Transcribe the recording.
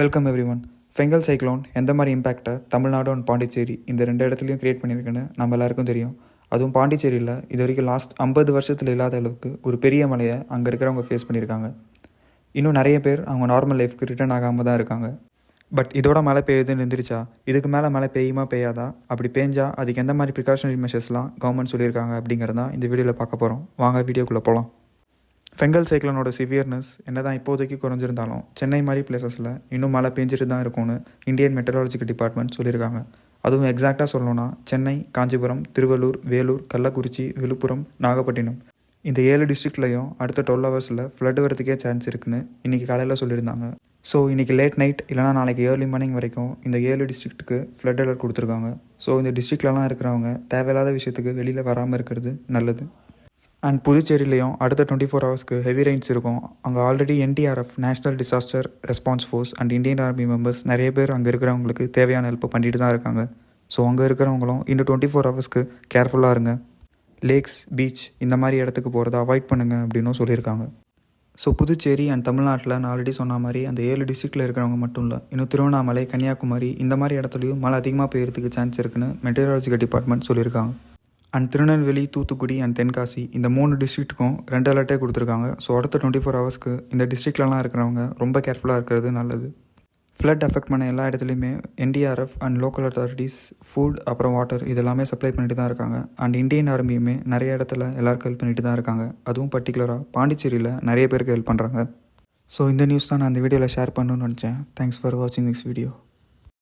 Welcome every one. Fengal cyclone எந்த மாதிரி இம்பேக்டை Tamil Nadu and Pondicherry இந்த ரெண்டு இடத்துலையும் க்ரியேட் பண்ணியிருக்குன்னு நம்ம எல்லாருக்கும் தெரியும். அதுவும் பாண்டிச்சேரியில் இது வரைக்கும் லாஸ்ட் 50 வருஷத்தில் இல்லாத அளவுக்கு ஒரு பெரிய மலையை அங்கே இருக்கிறவங்க ஃபேஸ் பண்ணியிருக்காங்க. இன்னும் நிறைய பேர் அவங்க நார்மல் லைஃப்க்கு ரிட்டர்ன் ஆகாமல் தான் இருக்காங்க. பட் இதோட மழை பெய்யுதுன்னு இருந்துருச்சா, இதுக்கு மேலே மழை பெய்யுமா பெய்யாதா, அப்படி பெஞ்சா அதுக்கு எந்த மாதிரி ப்ரிகாஷனரி மெஷர்ஸ்லாம் கவர்மெண்ட் சொல்லியிருக்காங்க அப்படிங்கிறத இந்த வீடியோவில் பார்க்க போகிறோம். வாங்க வீடியோக்குள்ளே போகலாம். ஃபெங்கல் சைக்ளோனோட சிவியர்னஸ் என்ன தான் இப்போதைக்கு குறைஞ்சிருந்தாலும் சென்னை மாதிரி பிளேசஸில் இன்னும் மழை பெஞ்சிட்டு தான் இருக்கும்னு இந்தியன் மெட்ரலாஜிக்கல் டிபார்ட்மெண்ட் சொல்லியிருக்காங்க. அதுவும் எக்ஸாக்டாக சொல்லணும்னா சென்னை, காஞ்சிபுரம், திருவள்ளூர், வேலூர், கள்ளக்குறிச்சி, விழுப்புரம், நாகப்பட்டினம் இந்த 7 டிஸ்ட்ரிக்ட்லையும் அடுத்த 12 ஹவர்ஸில் ஃப்ளட் வரதுக்கே சான்ஸ் இருக்குன்னு இன்றைக்கி காலையில் சொல்லியிருந்தாங்க. ஸோ இன்றைக்கி லேட் நைட் இல்லைனா நாளைக்கு ஏர்லி மார்னிங் வரைக்கும் இந்த 7 டிஸ்ட்ரிக்ட்டுக்கு ஃப்ளட் அலர்ட் கொடுத்துருக்காங்க. ஸோ இந்த டிஸ்ட்ரிக்ட்லலாம் இருக்கிறவங்க தேவையில்லாத விஷயத்துக்கு வெளியில் வராமல் இருக்கிறது நல்லது. அண்ட் புதுச்சேரியிலையும் அடுத்த 24 ஹவர்ஸ்க்கு ஹெவி ரெயின்ஸ் இருக்கும். அங்கே already NDRF, national disaster response force and Indian army members நிறைய பேர் அங்கே இருக்கிறவங்களுக்கு தேவையான ஹெல்ப் பண்ணிட்டு தான் இருக்காங்க. ஸோ அங்கே இருக்கிறவங்களும் இன்னும் 24 ஹவர்ஸ்க்கு கேர்ஃபுல்லாக இருங்க. லேக்ஸ், பீச் இந்த மாதிரி இடத்துக்கு போகிறத அவாய்ட் பண்ணுங்கள் அப்படின்னும் சொல்லியிருக்காங்க. ஸோ புதுச்சேரி அண்ட் தமிழ்நாட்டில் நான் ஆல்ரெடி சொன்ன மாதிரி அந்த 7 டிஸ்ட்ரிக்டில் இருக்கிறவங்க மட்டும் இல்லை, இன்னும் திருவண்ணாமலை, கன்னியாகுமரி இந்த மாதிரி இடத்துலையும் மழை அதிகமாக பெய்யறதுக்கு சான்ஸ் இருக்குன்னு மெட்ரலாஜிக்கல் டிபார்ட்மெண்ட் சொல்லியிருக்காங்க. அண்ட் திருநெல்வேலி, தூத்துக்குடி அண்ட் தென்காசி இந்த 3 டிஸ்ட்ரிக்ட்டுக்கும் ரெட் அலர்ட்டே கொடுத்துருக்காங்க. ஸோ அடுத்த 24 ஹவர்ஸ்க்கு இந்த டிஸ்ட்ரிக்ட்லலாம் இருக்கிறவங்க ரொம்ப கேர்ஃபுல்லாக இருக்கிறது நல்லது. ஃப்ளட் அஃபெக்ட் பண்ண எல்லா இடத்துலையுமே NDRF and local authorities food அப்புறம் வாட்டர் இதெல்லாமே சப்ளை பண்ணிட்டு தான் இருக்காங்க. அண்ட் இந்தியன் ஆர்மியுமே நிறைய இடத்துல எல்லாருக்கும் ஹெல்ப் பண்ணிட்டு தான் இருக்காங்க. அதுவும் பர்டிகுலராக பாண்டிச்சேரியில் நிறைய பேருக்கு ஹெல்ப் பண்ணுறாங்க. ஸோ இந்த நியூஸ் தான் நான் அந்த வீடியோவில் ஷேர் பண்ணணும்னு நினச்சேன். தேங்க்ஸ் ஃபார் வாட்சிங் திஸ் வீடியோ.